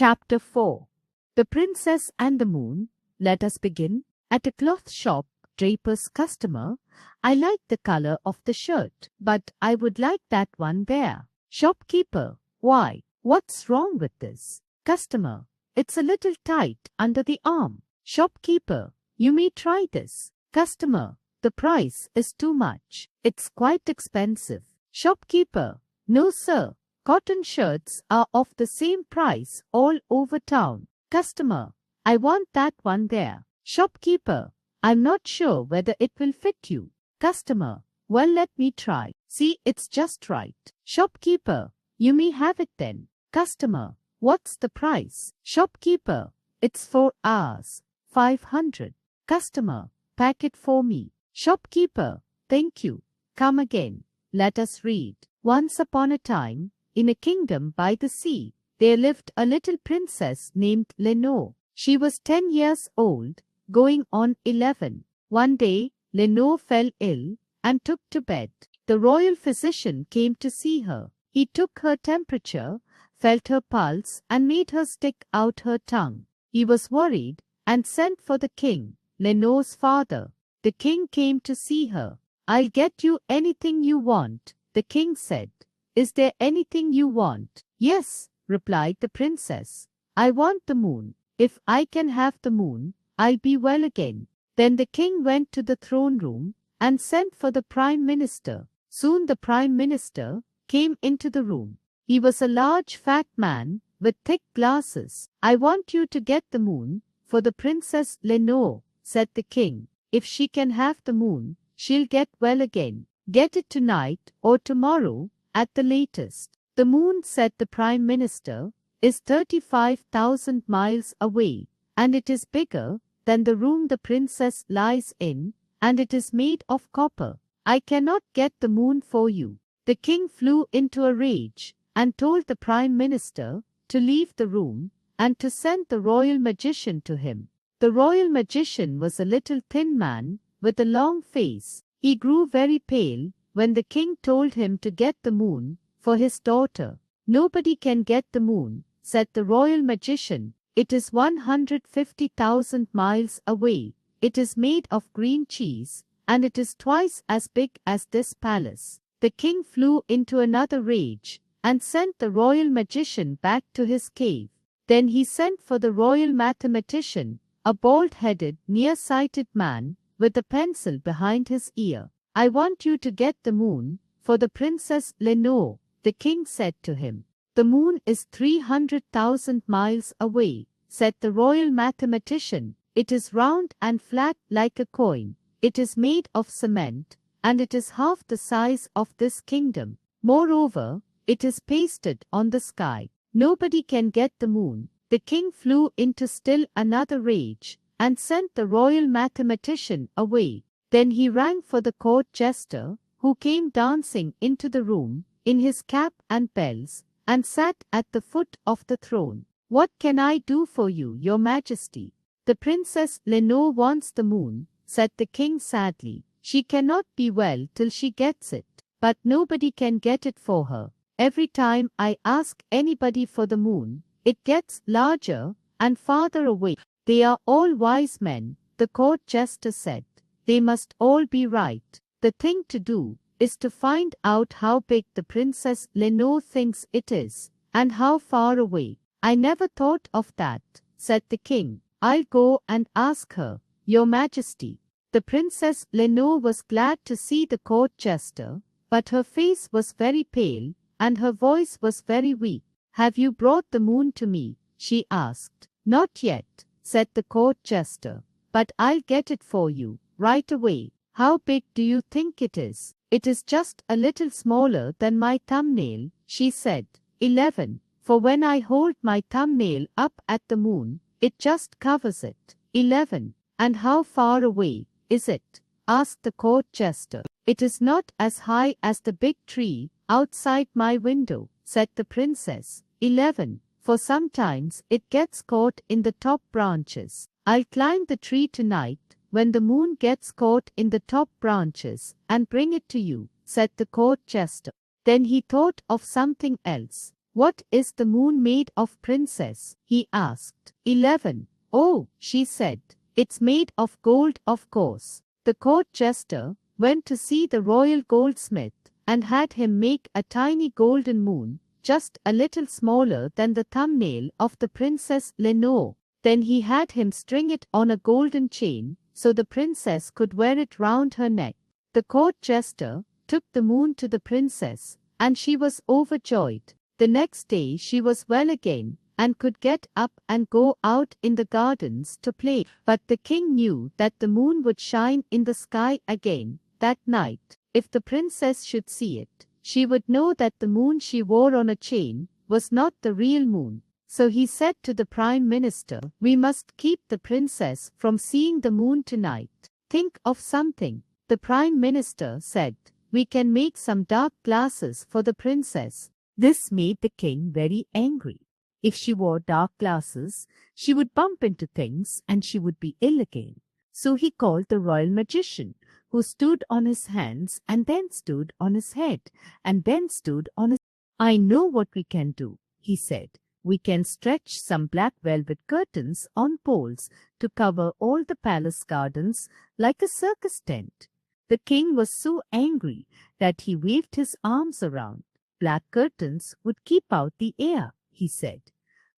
Chapter 4. The Princess and the Moon. Let us begin. At a cloth shop, draper's customer. I like the color of the shirt, but I would like that one there. Shopkeeper. Why? What's wrong with this? Customer. It's a little tight under the arm. Shopkeeper. You may try this. Customer. The price is too much. It's quite expensive. Shopkeeper. No, sir. Cotton shirts are of the same price all over town. Customer. I want that one there. Shopkeeper. I'm not sure whether it will fit you. Customer. Well, let me try. See, it's just right. Shopkeeper. You may have it then. Customer. What's the price? Shopkeeper. It's for ours. 500. Customer. Pack it for me. Shopkeeper. Thank you. Come again. Let us read. Once upon a time, in a kingdom by the sea, there lived a little princess named Lenore. She was 10 years old, going on 11. One day, Lenore fell ill and took to bed. The royal physician came to see her. He took her temperature, felt her pulse, and made her stick out her tongue. He was worried and sent for the king, Lenore's father. The king came to see her. I'll get you anything you want, the king said. Is there anything you want? Yes, replied the princess. I want the moon. If I can have the moon, I'll be well again. Then the king went to the throne room and sent for the prime minister. Soon the prime minister came into the room. He was a large fat man with thick glasses. I want you to get the moon for the Princess Lenore, said the king. If she can have the moon, she'll get well again. Get it tonight or tomorrow at the latest. The moon, said the prime minister, is 35,000 miles away, and it is bigger than the room the princess lies in, and it is made of copper. I cannot get the moon for you. The king flew into a rage and told the prime minister to leave the room and to send the royal magician to him. The royal magician was a little thin man with a long face. He grew very pale when the king told him to get the moon for his daughter. Nobody can get the moon, said the royal magician. It is 150,000 miles away. It is made of green cheese, and it is twice as big as this palace. The king flew into another rage and sent the royal magician back to his cave. Then he sent for the royal mathematician, a bald-headed, near-sighted man with a pencil behind his ear. I want you to get the moon for the Princess Lenore, the king said to him. The moon is 300,000 miles away, said the royal mathematician. It is round and flat like a coin. It is made of cement, and it is half the size of this kingdom. Moreover, it is pasted on the sky. Nobody can get the moon. The king flew into still another rage and sent the royal mathematician away. Then he rang for the court jester, who came dancing into the room in his cap and bells, and sat at the foot of the throne. What can I do for you, your majesty? The Princess Lenore wants the moon, said the king sadly. She cannot be well till she gets it, but nobody can get it for her. Every time I ask anybody for the moon, it gets larger and farther away. They are all wise men, the court jester said. They must all be right. The thing to do is to find out how big the Princess Lenore thinks it is, and how far away. I never thought of that, said the king. I'll go and ask her, your majesty. The Princess Lenore was glad to see the court jester, but her face was very pale, and her voice was very weak. Have you brought the moon to me? She asked. Not yet, said the court jester, but I'll get it for you right away. How big do you think it is? It is just a little smaller than my thumbnail, she said. 11. For when I hold my thumbnail up at the moon, it just covers it. 11. And how far away is it? Asked the court jester. It is not as high as the big tree outside my window, said the princess. 11. For sometimes it gets caught in the top branches. I'll climb the tree tonight when the moon gets caught in the top branches and bring it to you, said the court jester. Then he thought of something else. What is the moon made of, princess? He asked. 11. Oh, she said. It's made of gold, of course. The court jester went to see the royal goldsmith and had him make a tiny golden moon, just a little smaller than the thumbnail of the Princess Lenore. Then he had him string it on a golden chain so the princess could wear it round her neck. The court jester took the moon to the princess, and she was overjoyed. The next day she was well again, and could get up and go out in the gardens to play. But the king knew that the moon would shine in the sky again that night. If the princess should see it, she would know that the moon she wore on a chain was not the real moon. So he said to the prime minister, "We must keep the princess from seeing the moon tonight. Think of something." The prime minister said, "We can make some dark glasses for the princess." This made the king very angry. If she wore dark glasses, she would bump into things and she would be ill again. So he called the royal magician, who stood on his hands and then stood on his head and then stood on his... "I know what we can do," he said. "We can stretch some black velvet curtains on poles to cover all the palace gardens like a circus tent." The king was so angry that he waved his arms around. "Black curtains would keep out the air," he said.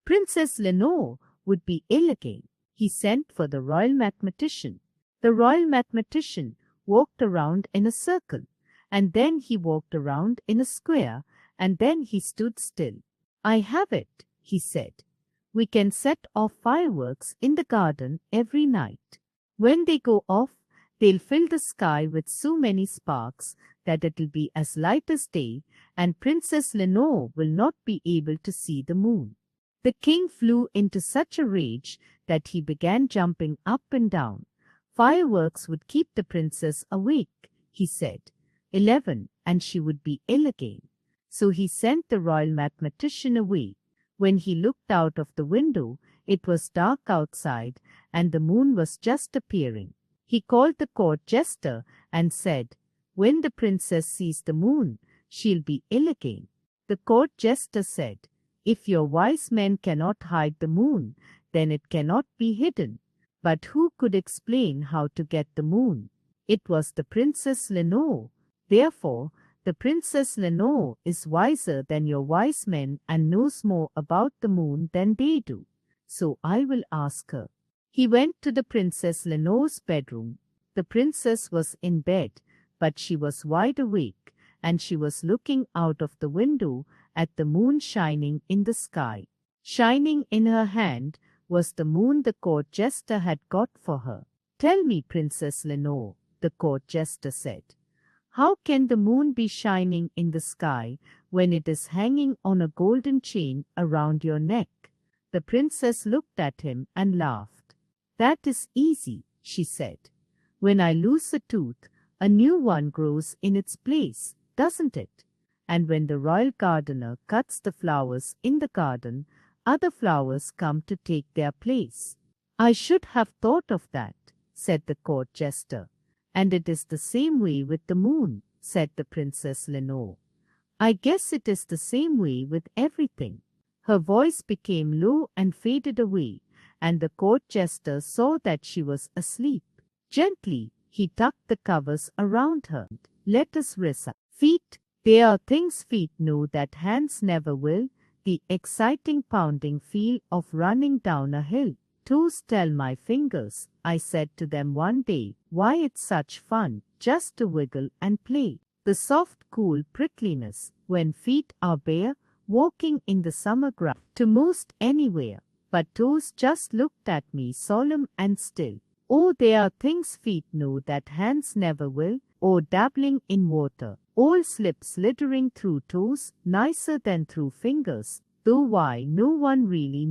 "Princess Lenore would be ill again." He sent for the royal mathematician. The royal mathematician walked around in a circle, and then he walked around in a square, and then he stood still. "I have it," he said. "We can set off fireworks in the garden every night. When they go off, they'll fill the sky with so many sparks that it'll be as light as day, and Princess Lenore will not be able to see the moon." The king flew into such a rage that he began jumping up and down. Fireworks would keep the princess awake, he said. 11, and she would be ill again. So he sent the royal mathematician away. When he looked out of the window, it was dark outside, and the moon was just appearing. He called the court jester and said, "When the princess sees the moon, she'll be ill again." The court jester said, "If your wise men cannot hide the moon, then it cannot be hidden." But who could explain how to get the moon? It was the Princess Lenore. Therefore, the Princess Lenore is wiser than your wise men and knows more about the moon than they do. So I will ask her. He went to the Princess Lenore's bedroom. The princess was in bed, but she was wide awake, and she was looking out of the window at the moon shining in the sky. Shining in her hand was the moon the court jester had got for her. "Tell me, Princess Lenore," the court jester said, "how can the moon be shining in the sky when it is hanging on a golden chain around your neck?" The princess looked at him and laughed. "That is easy," she said. "When I lose a tooth, a new one grows in its place, doesn't it? And when the royal gardener cuts the flowers in the garden, other flowers come to take their place." "I should have thought of that," said the court jester. "And it is the same way with the moon," said the Princess Lenore. "I guess it is the same way with everything." Her voice became low and faded away, and the court jester saw that she was asleep. Gently, he tucked the covers around her. "Let us recite. Feet, there are things feet know that hands never will, the exciting pounding feel of running down a hill. Toes tell my fingers," I said to them one day, "why it's such fun just to wiggle and play. The soft, cool prickliness when feet are bare, walking in the summer grass to most anywhere." But toes just looked at me solemn and still. "Oh, there are things feet know that hands never will, or dabbling in water. All slip slithering through toes, nicer than through fingers, though why no one really knows."